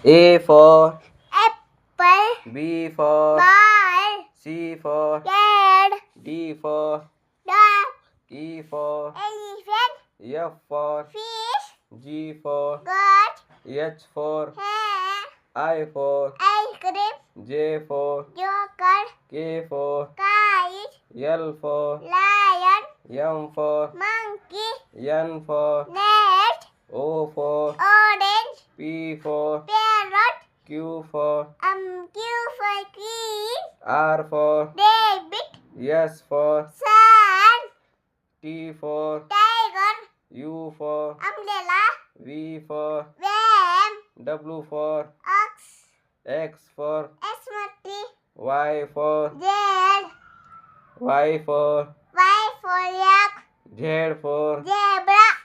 A for apple, B for ball, C for cat, D for dog, E for elephant, F for fish, G for goat, H for hare, I for ice cream, J for joker, K for kite, L for lion, M for monkey, N for net, O for orange, P for parrot, Q for Q for key, R for rabbit, S for sun, T for tiger, U for umbrella, V for ram, W for ox, X for smarty, Y for Z, Y for yak, Z for zebra.